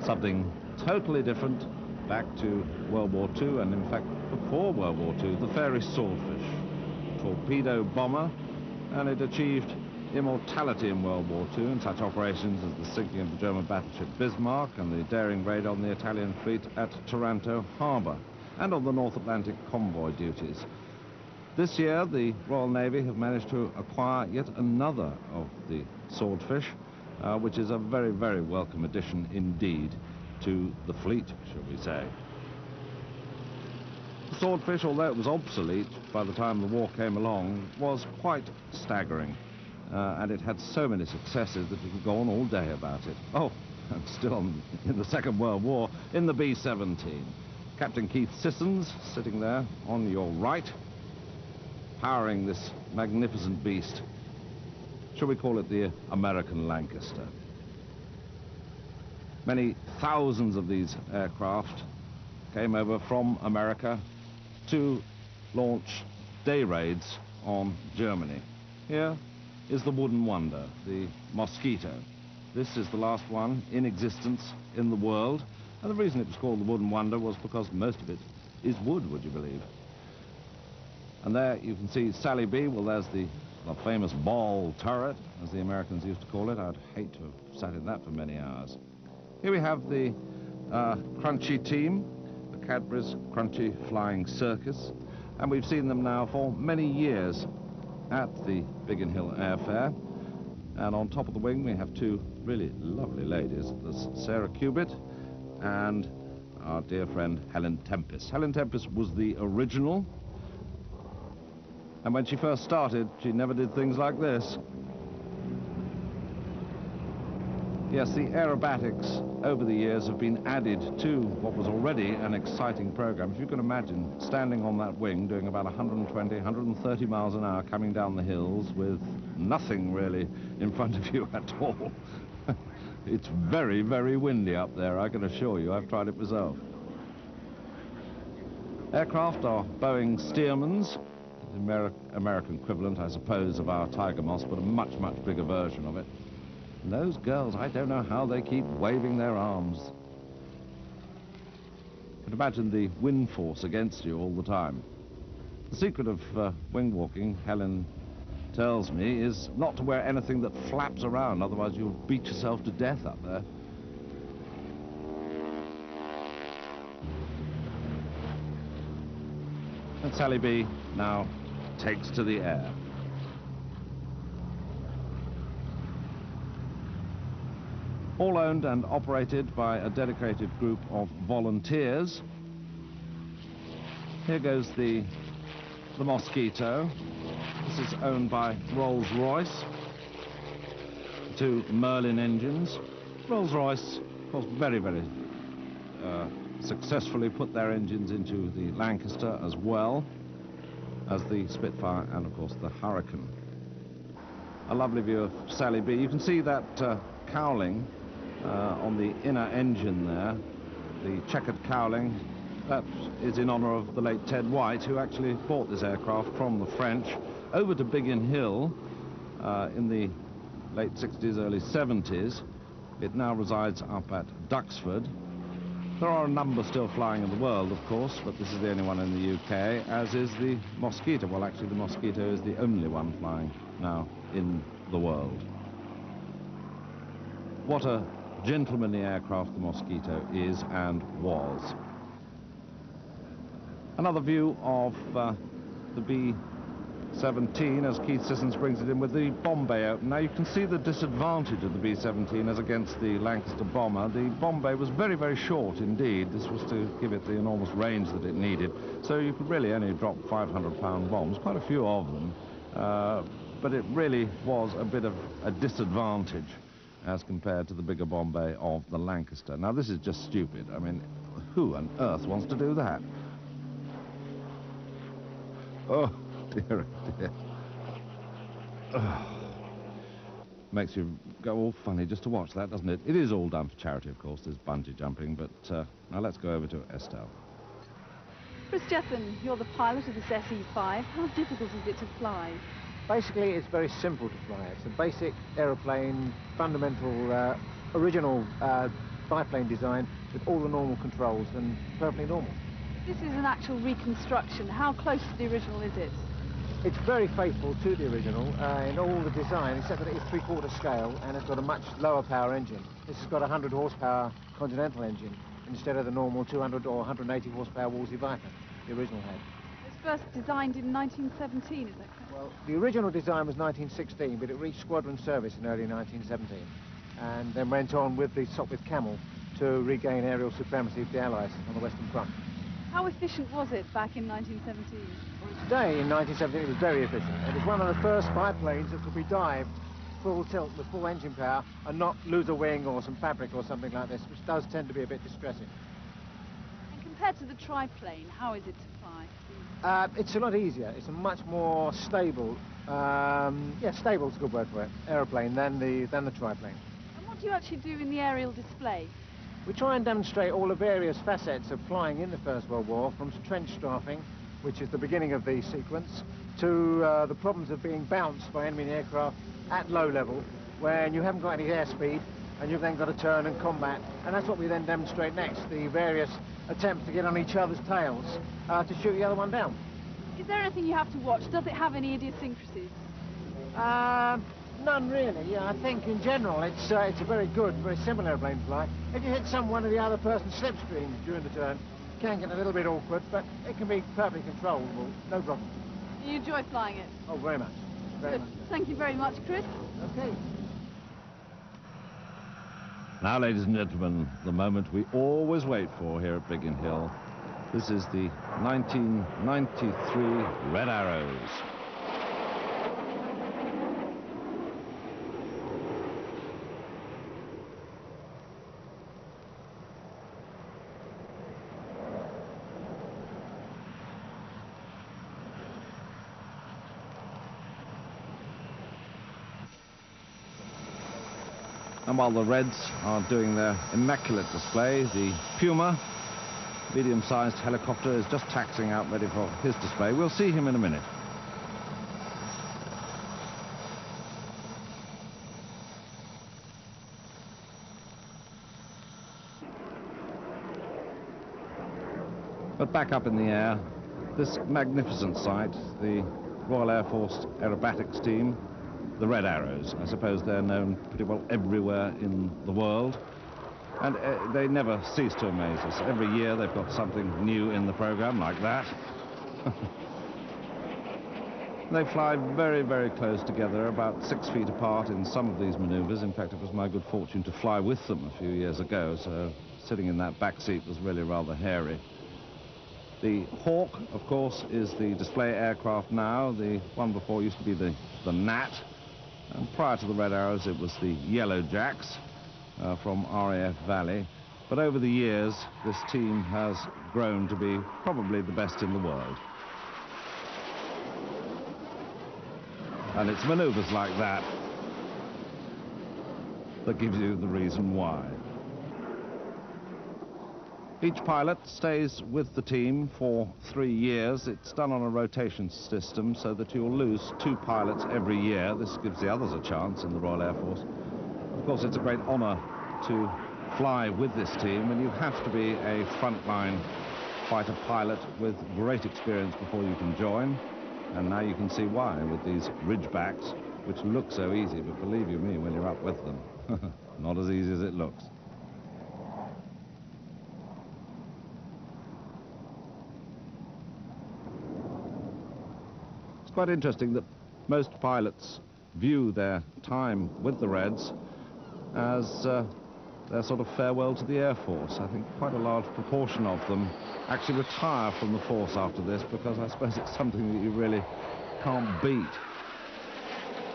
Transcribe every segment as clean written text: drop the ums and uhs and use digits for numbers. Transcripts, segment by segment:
Something totally different back to World War II, and in fact before World War II, the Fairy Swordfish, torpedo bomber, and it achieved immortality in World War II in such operations as the sinking of the German battleship Bismarck and the daring raid on the Italian fleet at Taranto Harbour, and on the North Atlantic convoy duties. This year, the Royal Navy have managed to acquire yet another of the Swordfish, which is a very, very welcome addition indeed to the fleet, shall we say. The Swordfish, although it was obsolete by the time the war came along, was quite staggering. And it had so many successes that you could go on all day about it. Oh, and still in the Second World War, in the B-17. Captain Keith Sissons, sitting there on your right, powering this magnificent beast. Shall we call it the American Lancaster? Many thousands of these aircraft came over from America to launch day raids on Germany. Here is the wooden wonder, the Mosquito. This is the last one in existence in the world, and the reason it was called the wooden wonder was because most of it is wood, would you believe? And there you can see Sally B. Well, there's the famous ball turret, as the Americans used to call it. I'd hate to have sat in that for many hours. Here we have the Crunchy team, the Cadbury's Crunchy Flying Circus, and we've seen them now for many years at the Biggin Hill Airfair. And on top of the wing we have two really lovely ladies. There's Sarah Cubitt and our dear friend Helen Tempest. Helen Tempest was the original, and when she first started she never did things like this. Yes, the aerobatics over the years have been added to what was already an exciting program. If you can imagine standing on that wing doing about 120, 130 miles an hour coming down the hills with nothing really in front of you at all. It's very, very windy up there, I can assure you. I've tried it myself. Aircraft are Boeing Stearmans, the American equivalent, I suppose, of our Tiger Moss, but a much, much bigger version of it. And those girls, I don't know how they keep waving their arms. But imagine the wind force against you all the time. The secret of wing walking, Helen tells me, is not to wear anything that flaps around, otherwise you'll beat yourself to death up there. And Sally B now takes to the air. All owned and operated by a dedicated group of volunteers. Here goes the Mosquito. This is owned by Rolls-Royce. Two Merlin engines. Rolls-Royce, of course, very, very successfully put their engines into the Lancaster as well as the Spitfire and, of course, the Hurricane. A lovely view of Sally B. You can see that cowling on the inner engine there, the checkered cowling. That is in honor of the late Ted White, who actually bought this aircraft from the French over to Biggin Hill in the late 60s, early 70s. It now resides up at Duxford. There are a number still flying in the world, of course, but this is the only one in the UK, as is the Mosquito. Well, actually, the Mosquito is the only one flying now in the world. What a gentlemanly aircraft the Mosquito is and was. Another view of the B-17 as Keith Sissons brings it in with the Bombay open. Now you can see the disadvantage of the B-17 as against the Lancaster bomber. The Bombay was very, very short indeed. This was to give it the enormous range that it needed. So you could really only drop 500-pound bombs, quite a few of them. But it really was a bit of a disadvantage as compared to the bigger Bombay of the Lancaster. Now this is just stupid. I mean, who on earth wants to do that? Oh, dear, dear. Oh. Makes you go all funny just to watch that, doesn't it? It is all done for charity, of course. There's bungee jumping, but now let's go over to Estelle. Christian, you're the pilot of this SE5. How difficult is it to fly? Basically, it's very simple to fly. It's a basic aeroplane, fundamental, original biplane design with all the normal controls and perfectly normal. This is an actual reconstruction. How close to the original is it? It's very faithful to the original in all the design, except that it is 3/4 scale and it's got a much lower power engine. This has got a 100 horsepower Continental engine instead of the normal 200 or 180 horsepower Wolseley Viper the original had. It was first designed in 1917, is that correct? Well, the original design was 1916, but it reached squadron service in early 1917, and then went on with the Sopwith Camel to regain aerial supremacy of the Allies on the Western Front. How efficient was it back in 1917? Well, today, in 1917, it was very efficient. It was one of the first biplanes that could be dived full tilt with full engine power and not lose a wing or some fabric or something like this, which does tend to be a bit distressing. And compared to the triplane, how is it to fly? It's a lot easier. It's a much more stable, stable is a good word for it, aeroplane than the triplane. And what do you actually do in the aerial display? We try and demonstrate all the various facets of flying in the First World War, from trench strafing, which is the beginning of the sequence, to the problems of being bounced by enemy aircraft at low level, when you haven't got any airspeed and you've then got to turn and combat. And that's what we then demonstrate next, the various attempts to get on each other's tails to shoot the other one down. Is there anything you have to watch? Does it have any idiosyncrasies? None really. Yeah, I think in general it's a very good, very similar airplane to fly. If you hit one of the other person's slipstream during the turn, it can get a little bit awkward, but it can be perfectly controllable, no problem. You enjoy flying it? Oh, very much. Very much. Thank you very much, Chris. Okay. Now, ladies and gentlemen, the moment we always wait for here at Biggin Hill. This is the 1993 Red Arrows. And while the Reds are doing their immaculate display, the Puma, medium-sized helicopter, is just taxiing out ready for his display. We'll see him in a minute. But back up in the air, this magnificent sight, the Royal Air Force Aerobatics team, the Red Arrows. I suppose they're known pretty well everywhere in the world, and they never cease to amaze us. Every year they've got something new in the program, like that. They fly very, very close together, about 6 feet apart in some of these maneuvers. In fact, it was my good fortune to fly with them a few years ago, so sitting in that back seat was really rather hairy. The Hawk, of course, is the display aircraft now. The one before used to be the Gnat. And prior to the Red Arrows, it was the Yellow Jacks from RAF Valley. But over the years, this team has grown to be probably the best in the world. And it's maneuvers like that that gives you the reason why. Each pilot stays with the team for 3 years. It's done on a rotation system so that you'll lose 2 pilots every year. This gives the others a chance in the Royal Air Force. Of course, it's a great honor to fly with this team, and you have to be a frontline fighter pilot with great experience before you can join. And now you can see why with these Ridgebacks, which look so easy, but believe you me, when you're up with them, not as easy as it looks. Quite interesting that most pilots view their time with the Reds as their sort of farewell to the Air Force. I think quite a large proportion of them actually retire from the force after this, because I suppose it's something that you really can't beat.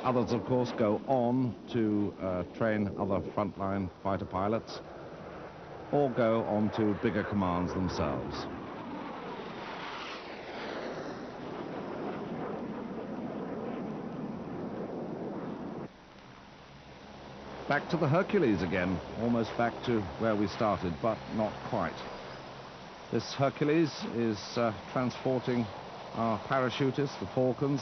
Others, of course, go on to train other frontline fighter pilots or go on to bigger commands themselves. Back to the Hercules again, almost back to where we started, but not quite. This Hercules is transporting our parachutists, the Falcons,